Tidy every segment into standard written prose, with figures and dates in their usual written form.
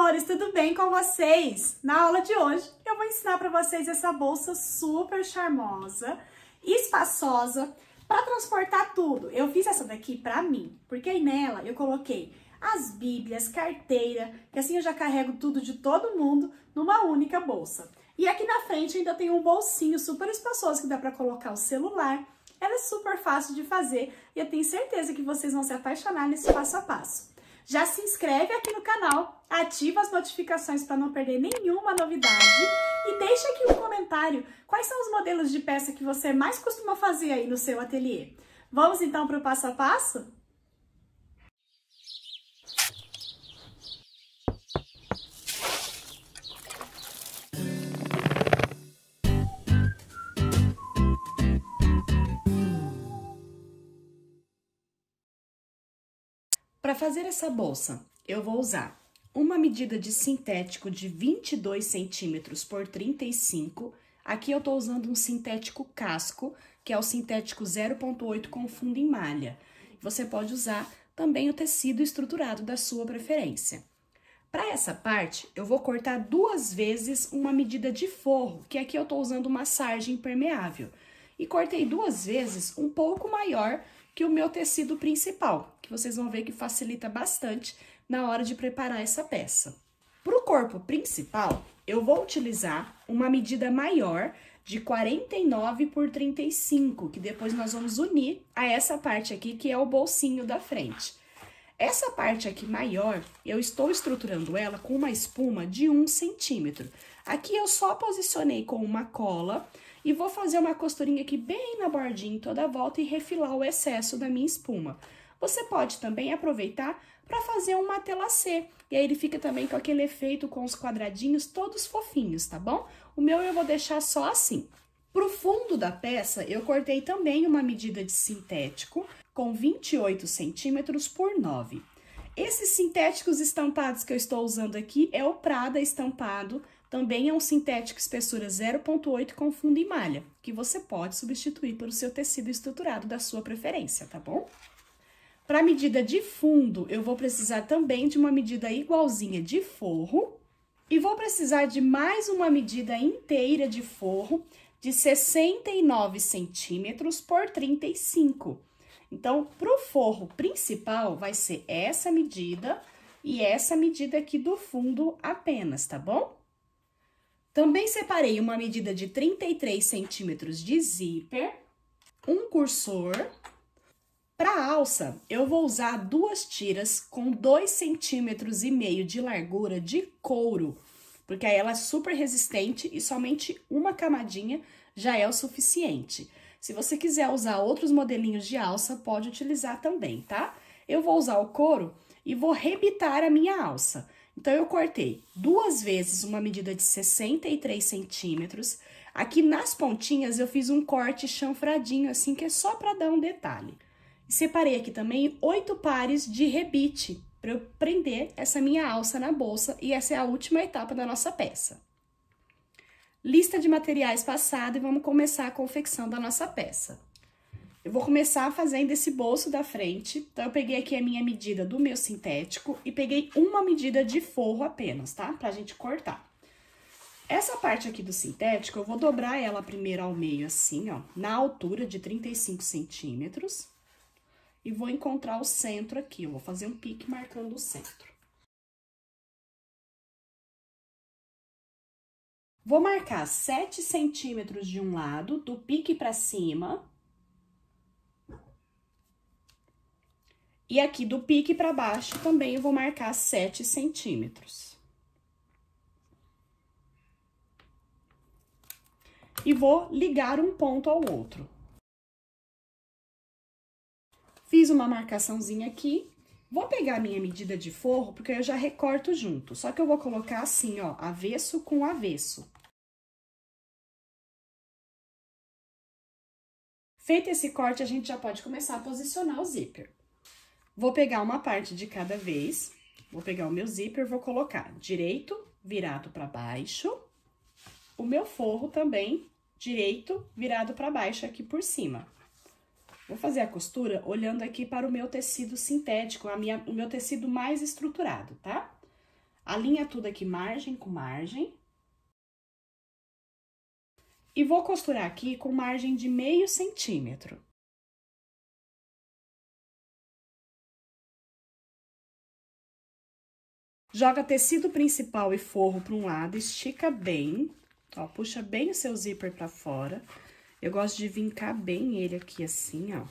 amores, tudo bem com vocês? Na aula de hoje eu vou ensinar para vocês essa bolsa super charmosa, espaçosa, para transportar tudo. Eu fiz essa daqui para mim, porque aí nela eu coloquei as bíblias, carteira, que assim eu já carrego tudo de todo mundo numa única bolsa. E aqui na frente ainda tem um bolsinho super espaçoso que dá para colocar o celular. Ela é super fácil de fazer e eu tenho certeza que vocês vão se apaixonar nesse passo a passo. Já se inscreve aqui no canal, ativa as notificações para não perder nenhuma novidade e deixa aqui um comentário quais são os modelos de peça que você mais costuma fazer aí no seu ateliê. Vamos então para o passo a passo? Para fazer essa bolsa, eu vou usar uma medida de sintético de 22 centímetros por 35. Aqui eu tô usando um sintético casco, que é o sintético 0,8 com fundo em malha. Você pode usar também o tecido estruturado da sua preferência. Para essa parte, eu vou cortar 2 vezes uma medida de forro, que aqui eu tô usando uma sarja impermeável. E cortei 2 vezes um pouco maior que o meu tecido principal, que vocês vão ver que facilita bastante na hora de preparar essa peça. Para o corpo principal, eu vou utilizar uma medida maior de 49 por 35, que depois nós vamos unir a essa parte aqui, que é o bolsinho da frente. Essa parte aqui maior, eu estou estruturando ela com uma espuma de 1 centímetro. Aqui eu só posicionei com uma cola e vou fazer uma costurinha aqui bem na bordinha toda a volta e refilar o excesso da minha espuma. Você pode também aproveitar para fazer um matelassê, e aí ele fica também com aquele efeito com os quadradinhos todos fofinhos, tá bom? O meu eu vou deixar só assim. Pro fundo da peça, eu cortei também uma medida de sintético com 28 centímetros por 9. Esses sintéticos estampados que eu estou usando aqui é o Prada estampado, também é um sintético espessura 0,8 com fundo em malha, que você pode substituir pelo seu tecido estruturado da sua preferência, tá bom? Para a medida de fundo, eu vou precisar também de uma medida igualzinha de forro e vou precisar de mais uma medida inteira de forro de 69 centímetros por 35. Então, para o forro principal, vai ser essa medida e essa medida aqui do fundo apenas, tá bom? Também separei uma medida de 33 centímetros de zíper, um cursor. Para a alça, eu vou usar 2 tiras com 2,5 centímetros de largura de couro, porque aí ela é super resistente e somente uma camadinha já é o suficiente. Se você quiser usar outros modelinhos de alça, pode utilizar também, tá? Eu vou usar o couro e vou rebitar a minha alça. Então, eu cortei 2 vezes uma medida de 63 centímetros. Aqui nas pontinhas, eu fiz um corte chanfradinho, assim, que é só para dar um detalhe. E separei aqui também 8 pares de rebite, para eu prender essa minha alça na bolsa, e essa é a última etapa da nossa peça. Lista de materiais passada e vamos começar a confecção da nossa peça. Eu vou começar fazendo esse bolso da frente, então eu peguei aqui a minha medida do meu sintético e peguei uma medida de forro apenas, tá? Pra gente cortar. Essa parte aqui do sintético, eu vou dobrar ela primeiro ao meio assim, ó, na altura de 35 centímetros. E vou encontrar o centro aqui, eu vou fazer um pique marcando o centro. Vou marcar 7 centímetros de um lado, do pique pra cima. E aqui do pique pra baixo também eu vou marcar 7 centímetros. E vou ligar um ponto ao outro. Fiz uma marcaçãozinha aqui. Vou pegar a minha medida de forro, porque eu já recorto junto. Só que eu vou colocar assim, ó, avesso com avesso. Feito esse corte, a gente já pode começar a posicionar o zíper. Vou pegar uma parte de cada vez. Vou pegar o meu zíper, vou colocar direito, virado para baixo. O meu forro também, direito, virado para baixo aqui por cima. Vou fazer a costura olhando aqui para o meu tecido sintético, o meu tecido mais estruturado, tá? A alinha tudo aqui, margem com margem. E vou costurar aqui com margem de meio centímetro. Joga tecido principal e forro para um lado, estica bem, ó, puxa bem o seu zíper para fora. Eu gosto de vincar bem ele aqui assim, ó,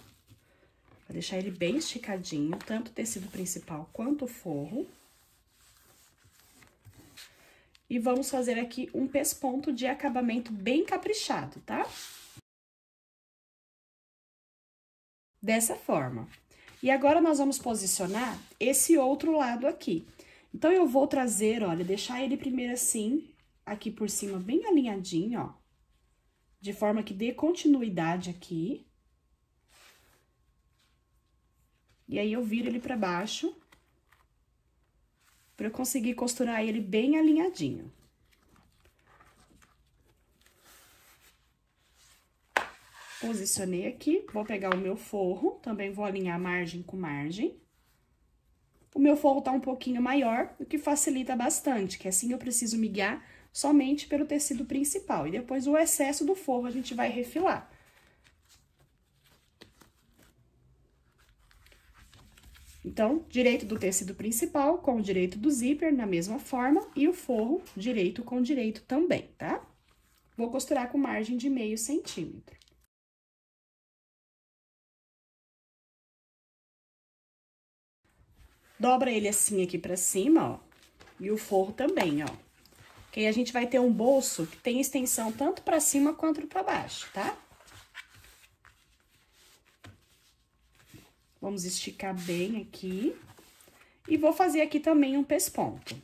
pra deixar ele bem esticadinho, tanto o tecido principal quanto o forro. E vamos fazer aqui um pesponto de acabamento bem caprichado, tá? Dessa forma. E agora, nós vamos posicionar esse outro lado aqui. Então, eu vou trazer, olha, deixar ele primeiro assim, aqui por cima, bem alinhadinho, ó. De forma que dê continuidade aqui. E aí, eu viro ele pra baixo, pra eu conseguir costurar ele bem alinhadinho. Posicionei aqui, vou pegar o meu forro, também vou alinhar margem com margem. O meu forro tá um pouquinho maior, o que facilita bastante, que assim eu preciso me guiar somente pelo tecido principal. E depois o excesso do forro a gente vai refilar. Então, direito do tecido principal com o direito do zíper, na mesma forma, e o forro direito com direito também, tá? Vou costurar com margem de meio centímetro. Dobra ele assim aqui pra cima, ó, e o forro também, ó. Que aí a gente vai ter um bolso que tem extensão tanto pra cima quanto pra baixo, tá? Vamos esticar bem aqui. E vou fazer aqui também um pesponto.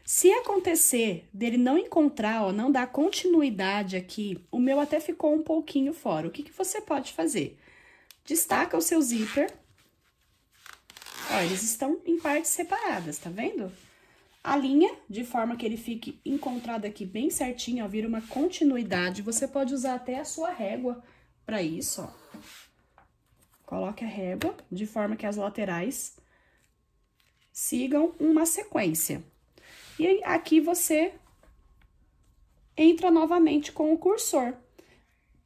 Se acontecer dele não encontrar, ó, não dar continuidade aqui, o meu até ficou um pouquinho fora. O que que você pode fazer? Destaca o seu zíper. Ó, eles estão em partes separadas, tá vendo? Alinha de forma que ele fique encontrado aqui bem certinho, ó, vira uma continuidade. Você pode usar até a sua régua para isso, ó. Coloque a régua de forma que as laterais sigam uma sequência. E aí, aqui você entra novamente com o cursor.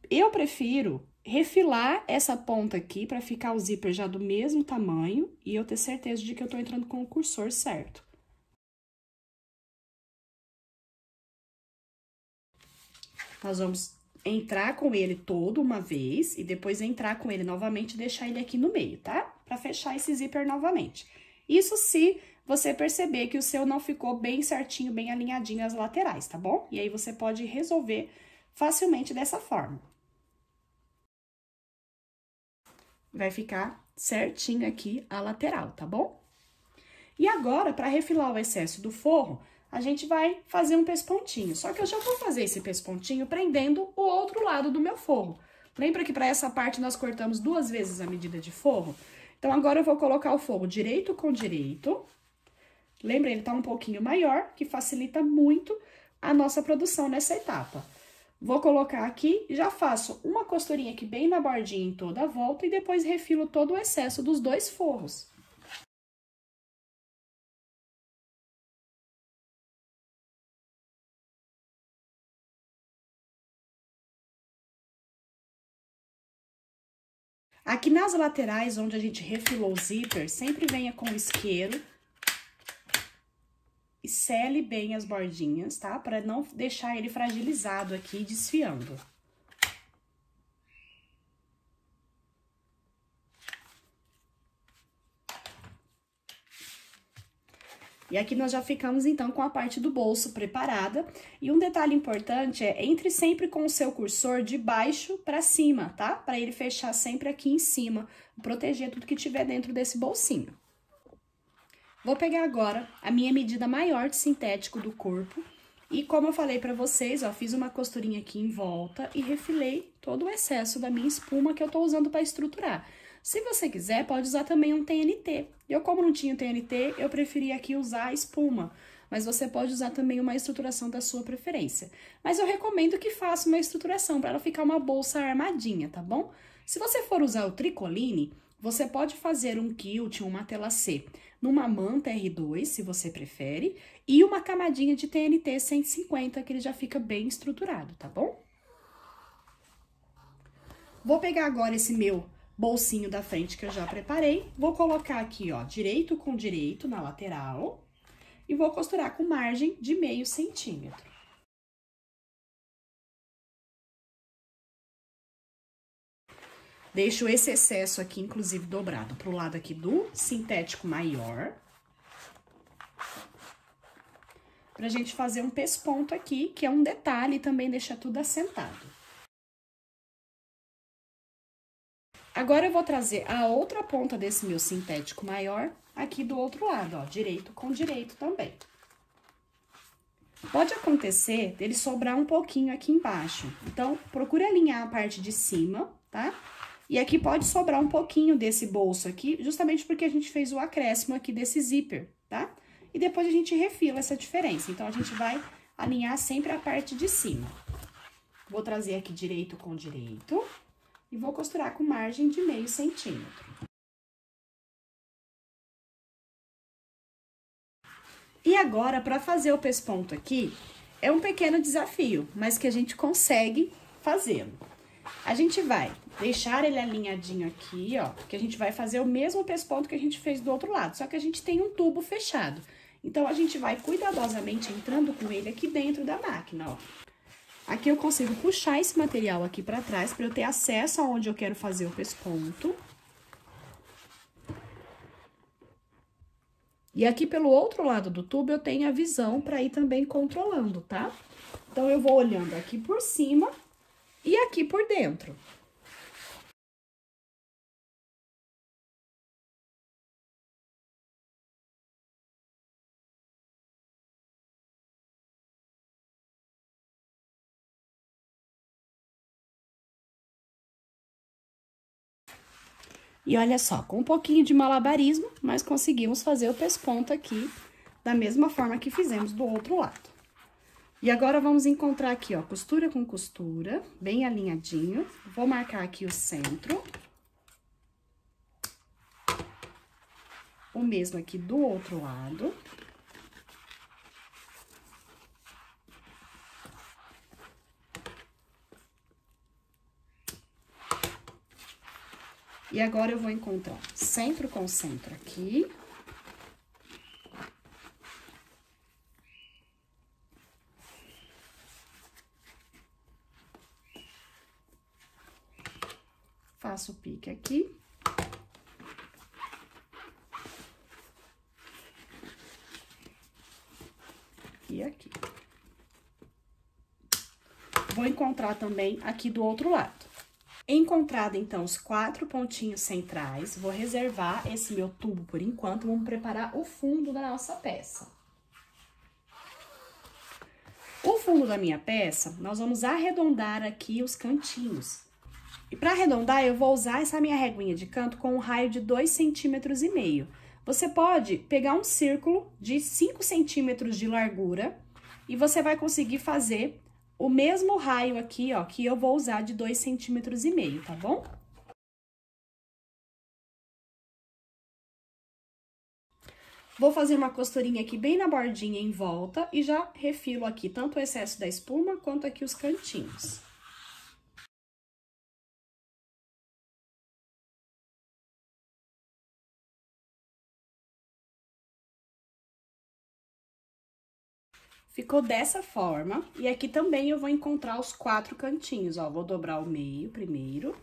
Eu prefiro refilar essa ponta aqui para ficar o zíper já do mesmo tamanho e eu ter certeza de que eu tô entrando com o cursor certo. Nós vamos entrar com ele todo uma vez e depois entrar com ele novamente e deixar ele aqui no meio, tá? Pra fechar esse zíper novamente. Isso se você perceber que o seu não ficou bem certinho, bem alinhadinho as laterais, tá bom? E aí, você pode resolver facilmente dessa forma. Vai ficar certinho aqui a lateral, tá bom? E agora, para refilar o excesso do forro, a gente vai fazer um pespontinho. Só que eu já vou fazer esse pespontinho prendendo o outro lado do meu forro. Lembra que para essa parte nós cortamos 2 vezes a medida de forro? Então, agora eu vou colocar o forro direito com direito. Lembra, ele tá um pouquinho maior, que facilita muito a nossa produção nessa etapa. Vou colocar aqui, já faço uma costurinha aqui bem na bordinha em toda a volta e depois refilo todo o excesso dos 2 forros. Aqui nas laterais, onde a gente refilou o zíper, sempre venha com o isqueiro e sele bem as bordinhas, tá? Pra não deixar ele fragilizado aqui, desfiando. E aqui nós já ficamos, então, com a parte do bolso preparada. E um detalhe importante é, entre sempre com o seu cursor de baixo pra cima, tá? Pra ele fechar sempre aqui em cima, proteger tudo que tiver dentro desse bolsinho. Vou pegar agora a minha medida maior de sintético do corpo. E como eu falei pra vocês, ó, fiz uma costurinha aqui em volta e refilei todo o excesso da minha espuma que eu tô usando pra estruturar. Se você quiser, pode usar também um TNT. Eu, como não tinha TNT, eu preferi aqui usar a espuma. Mas você pode usar também uma estruturação da sua preferência. Mas eu recomendo que faça uma estruturação para ela ficar uma bolsa armadinha, tá bom? Se você for usar o tricoline, você pode fazer um quilt, um matelacê. numa manta R2, se você prefere, e uma camadinha de TNT 150, que ele já fica bem estruturado, tá bom? Vou pegar agora esse meu bolsinho da frente que eu já preparei, vou colocar aqui, ó, direito com direito na lateral e vou costurar com margem de meio centímetro. Deixo esse excesso aqui, inclusive, dobrado pro lado aqui do sintético maior. Pra gente fazer um pesponto aqui, que é um detalhe e também deixa tudo assentado. Agora, eu vou trazer a outra ponta desse meu sintético maior aqui do outro lado, ó, direito com direito também. Pode acontecer dele sobrar um pouquinho aqui embaixo, então, procure alinhar a parte de cima, tá? E aqui pode sobrar um pouquinho desse bolso aqui, justamente porque a gente fez o acréscimo aqui desse zíper, tá? E depois a gente refila essa diferença, então, a gente vai alinhar sempre a parte de cima. Vou trazer aqui direito com direito. E vou costurar com margem de meio centímetro. E agora, para fazer o pesponto aqui, é um pequeno desafio, mas que a gente consegue fazê-lo. A gente vai deixar ele alinhadinho aqui, ó, que a gente vai fazer o mesmo pesponto que a gente fez do outro lado, só que a gente tem um tubo fechado. Então, a gente vai cuidadosamente entrando com ele aqui dentro da máquina, ó. Aqui eu consigo puxar esse material aqui pra trás, pra eu ter acesso aonde eu quero fazer o pesponto. E aqui pelo outro lado do tubo eu tenho a visão pra ir também controlando, tá? Então, eu vou olhando aqui por cima e aqui por dentro. E olha só, com um pouquinho de malabarismo, mas conseguimos fazer o pesponto aqui da mesma forma que fizemos do outro lado. E agora, vamos encontrar aqui, ó, costura com costura, bem alinhadinho. Vou marcar aqui o centro. O mesmo aqui do outro lado. E agora, eu vou encontrar centro com centro aqui. Faço o pique aqui. E aqui. Vou encontrar também aqui do outro lado. Encontrado, então, os 4 pontinhos centrais, vou reservar esse meu tubo por enquanto, vamos preparar o fundo da nossa peça. O fundo da minha peça, nós vamos arredondar aqui os cantinhos. E para arredondar, eu vou usar essa minha reguinha de canto com um raio de 2,5 centímetros. Você pode pegar um círculo de 5 centímetros de largura e você vai conseguir fazer o mesmo raio aqui, ó, que eu vou usar de 2,5 centímetros, tá bom? Vou fazer uma costurinha aqui bem na bordinha em volta e já refilo aqui tanto o excesso da espuma quanto aqui os cantinhos. Ficou dessa forma, e aqui também eu vou encontrar os 4 cantinhos, ó, vou dobrar o meio primeiro.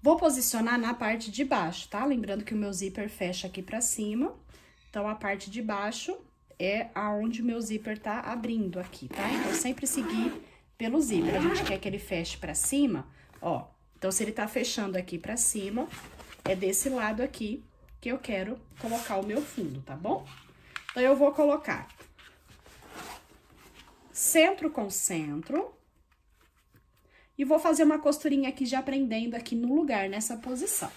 Vou posicionar na parte de baixo, tá? Lembrando que o meu zíper fecha aqui pra cima, então, a parte de baixo é aonde o meu zíper tá abrindo aqui, tá? Então, sempre seguir pelo zíper, a gente quer que ele feche pra cima, ó. Então, se ele tá fechando aqui pra cima, é desse lado aqui que eu quero colocar o meu fundo, tá bom? Então, eu vou colocar centro com centro e vou fazer uma costurinha aqui já prendendo aqui no lugar, nessa posição.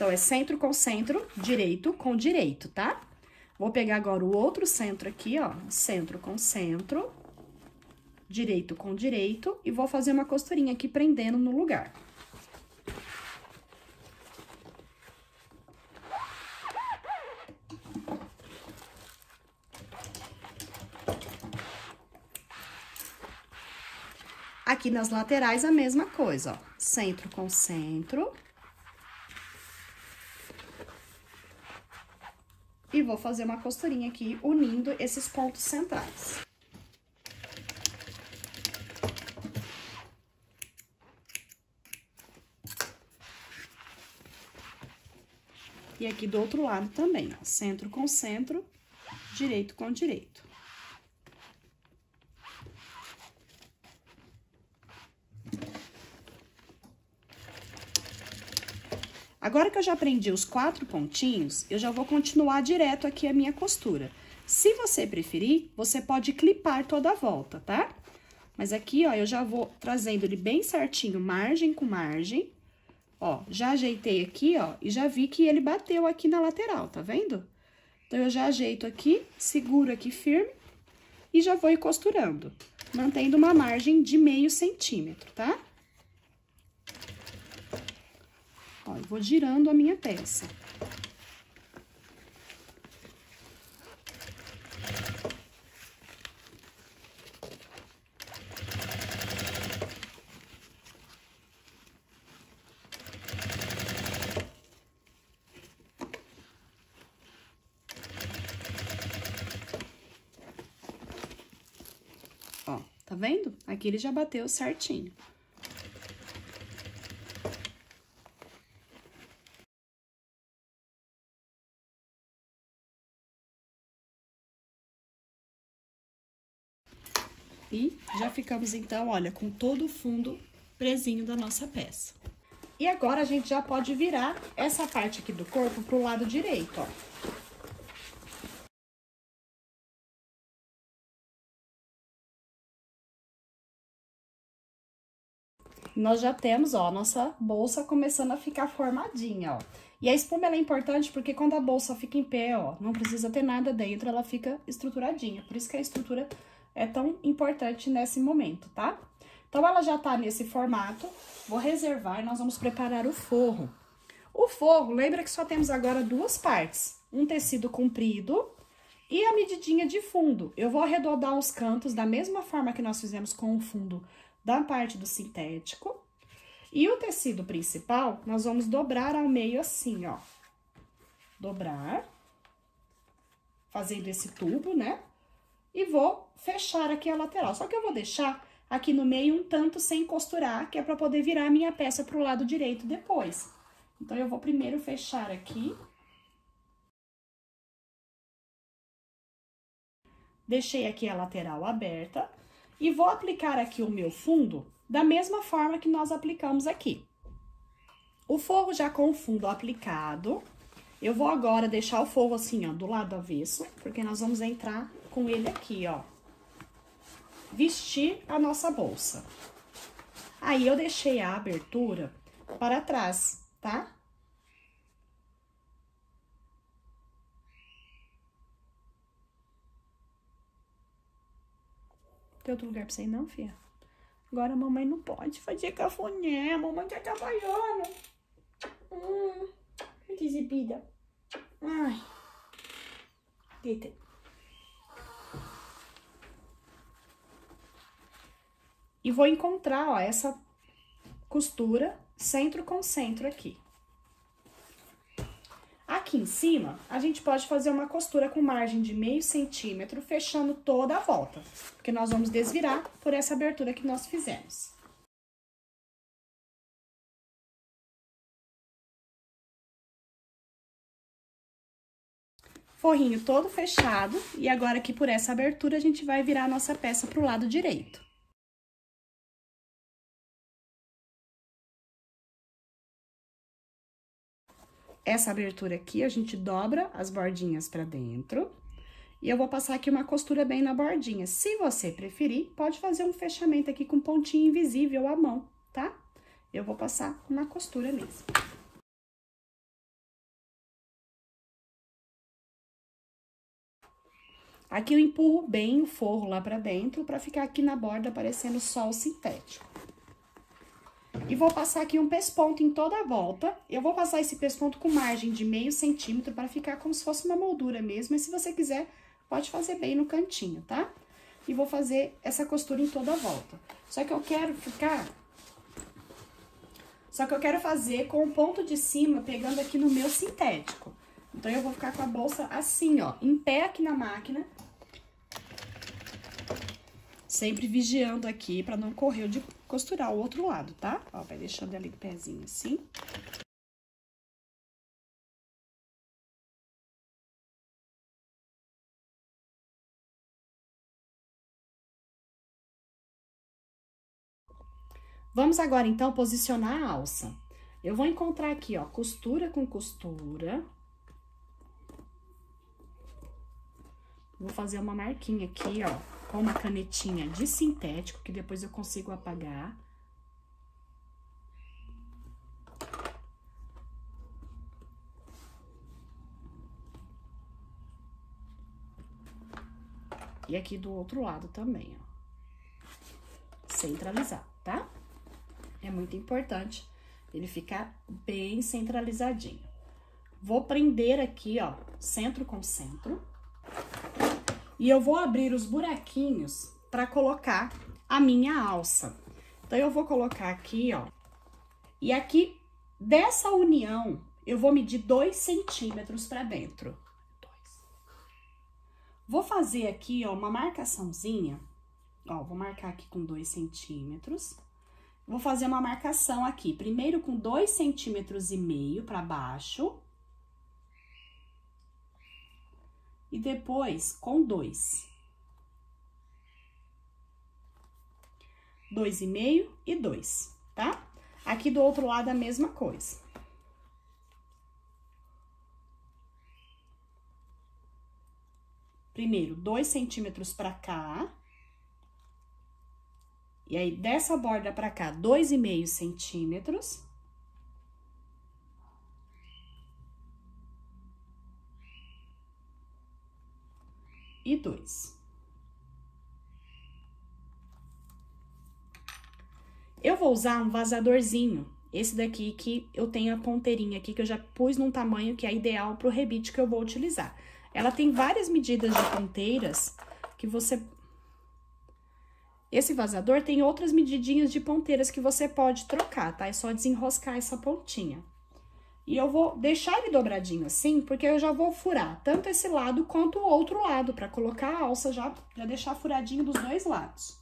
Então, é centro com centro, direito com direito, tá? Vou pegar agora o outro centro aqui, ó, centro com centro, direito com direito, e vou fazer uma costurinha aqui prendendo no lugar. Aqui nas laterais, a mesma coisa, ó, centro com centro. E vou fazer uma costurinha aqui, unindo esses pontos centrais. E aqui do outro lado também, ó, centro com centro, direito com direito. Agora que eu já prendi os 4 pontinhos, eu já vou continuar direto aqui a minha costura. Se você preferir, você pode clipar toda a volta, tá? Mas aqui, ó, eu já vou trazendo ele bem certinho, margem com margem. Ó, já ajeitei aqui, ó, e já vi que ele bateu aqui na lateral, tá vendo? Então, eu já ajeito aqui, seguro aqui firme e já vou ir costurando, mantendo uma margem de meio centímetro, tá? Ó, eu vou girando a minha peça. Ó, tá vendo? Aqui ele já bateu certinho. E já ficamos, então, olha, com todo o fundo presinho da nossa peça. E agora, a gente já pode virar essa parte aqui do corpo pro lado direito, ó. Nós já temos, ó, a nossa bolsa começando a ficar formadinha, ó. E a espuma, ela é importante porque quando a bolsa fica em pé, ó, não precisa ter nada dentro, ela fica estruturadinha. Por isso que a estrutura é tão importante nesse momento, tá? Então, ela já tá nesse formato, vou reservar e nós vamos preparar o forro. O forro, lembra que só temos agora 2 partes, um tecido comprido e a medidinha de fundo. Eu vou arredondar os cantos da mesma forma que nós fizemos com o fundo da parte do sintético. E o tecido principal, nós vamos dobrar ao meio assim, ó. Dobrar, fazendo esse tubo, né? E vou fechar aqui a lateral. Só que eu vou deixar aqui no meio um tanto sem costurar, que é pra poder virar a minha peça pro lado direito depois. Então, eu vou primeiro fechar aqui. Deixei aqui a lateral aberta. E vou aplicar aqui o meu fundo da mesma forma que nós aplicamos aqui. O forro já com o fundo aplicado, eu vou agora deixar o forro assim, ó, do lado avesso, porque nós vamos entrar com ele aqui, ó. Vestir a nossa bolsa. Aí, eu deixei a abertura para trás, tá? Tem outro lugar pra você ir, não, filha? Agora a mamãe não pode fazer cafuné, a mamãe tá trabalhando. Que exibida. Ai. Deita. E vou encontrar, ó, essa costura centro com centro aqui. Aqui em cima, a gente pode fazer uma costura com margem de meio centímetro, fechando toda a volta, porque nós vamos desvirar por essa abertura que nós fizemos. Forrinho todo fechado, e agora aqui por essa abertura a gente vai virar a nossa peça pro lado direito. Essa abertura aqui, a gente dobra as bordinhas pra dentro. E eu vou passar aqui uma costura bem na bordinha. Se você preferir, pode fazer um fechamento aqui com pontinho invisível à mão, tá? Eu vou passar uma costura mesmo. Aqui eu empurro bem o forro lá pra dentro, pra ficar aqui na borda aparecendo só o sintético. E vou passar aqui um pesponto em toda a volta. Eu vou passar esse pesponto com margem de meio centímetro pra ficar como se fosse uma moldura mesmo. Mas se você quiser, pode fazer bem no cantinho, tá? E vou fazer essa costura em toda a volta. Só que eu quero fazer com o ponto de cima pegando aqui no meu sintético. Então, eu vou ficar com a bolsa assim, ó, em pé aqui na máquina. Sempre vigiando aqui pra não correr de costurar o outro lado, tá? Ó, vai deixando ali o pezinho assim. Vamos agora, então, posicionar a alça. Eu vou encontrar aqui, ó, costura com costura. Vou fazer uma marquinha aqui, ó, com uma canetinha de sintético, que depois eu consigo apagar. E aqui do outro lado também, ó. Centralizar, tá? É muito importante ele ficar bem centralizadinho. Vou prender aqui, ó, centro com centro. E eu vou abrir os buraquinhos pra colocar a minha alça. Então, eu vou colocar aqui, ó. E aqui, dessa união, eu vou medir 2 centímetros pra dentro. Vou fazer aqui, ó, uma marcaçãozinha. Ó, vou marcar aqui com 2 centímetros. Vou fazer uma marcação aqui, primeiro com 2,5 centímetros pra baixo. E depois com 2. 2,5 e 2, tá? Aqui do outro lado a mesma coisa. Primeiro, 2 centímetros pra cá. E aí, dessa borda pra cá, 2,5 centímetros. E 2. Eu vou usar um vazadorzinho, esse daqui que eu tenho a ponteirinha aqui, que eu já pus num tamanho que é ideal pro rebite que eu vou utilizar. Ela tem várias medidas de ponteiras que você... Esse vazador tem outras medidinhas de ponteiras que você pode trocar, tá? É só desenroscar essa pontinha. E eu vou deixar ele dobradinho assim, porque eu já vou furar tanto esse lado quanto o outro lado, pra colocar a alça já deixar furadinho dos dois lados.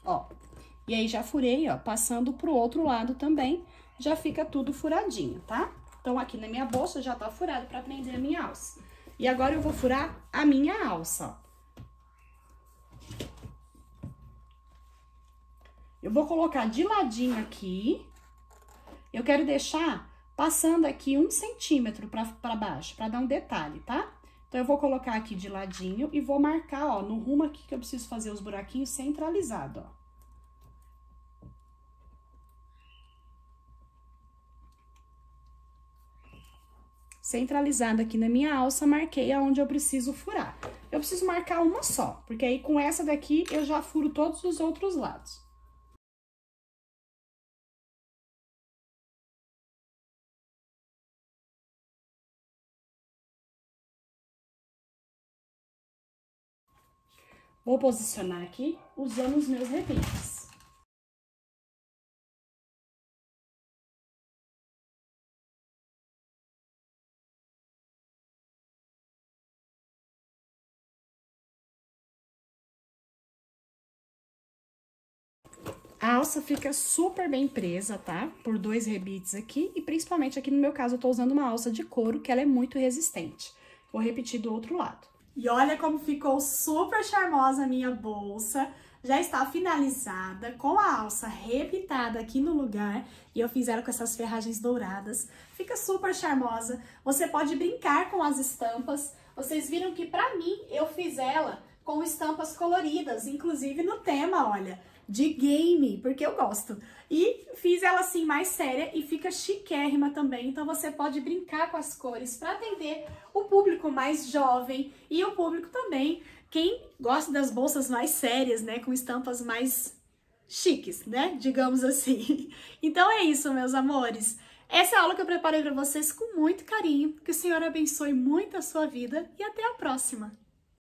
Ó, e aí já furei, ó, passando pro outro lado também, já fica tudo furadinho, tá? Então, aqui na minha bolsa já tá furado pra prender a minha alça. E agora eu vou furar a minha alça, ó. Eu vou colocar de ladinho aqui. Eu quero deixar passando aqui 1 centímetro pra baixo, pra dar um detalhe, tá? Então, eu vou colocar aqui de ladinho e vou marcar, ó, no rumo aqui que eu preciso fazer os buraquinhos centralizado, ó. Centralizada aqui na minha alça, marquei aonde eu preciso furar. Eu preciso marcar uma só, porque aí com essa daqui eu já furo todos os outros lados. Vou posicionar aqui usando os meus rebites. A alça fica super bem presa, tá? Por 2 rebites aqui e principalmente aqui no meu caso eu tô usando uma alça de couro que ela é muito resistente. Vou repetir do outro lado. E olha como ficou super charmosa a minha bolsa. Já está finalizada com a alça rebitada aqui no lugar e eu fiz ela com essas ferragens douradas. Fica super charmosa. Você pode brincar com as estampas. Vocês viram que pra mim eu fiz ela com estampas coloridas, inclusive no tema, olha, de game, porque eu gosto. E fiz ela assim mais séria e fica chiquérrima também, então você pode brincar com as cores para atender o público mais jovem e o público também, quem gosta das bolsas mais sérias, né, com estampas mais chiques, né, digamos assim. Então é isso, meus amores. Essa é a aula que eu preparei para vocês com muito carinho. Que o Senhor abençoe muito a sua vida e até a próxima!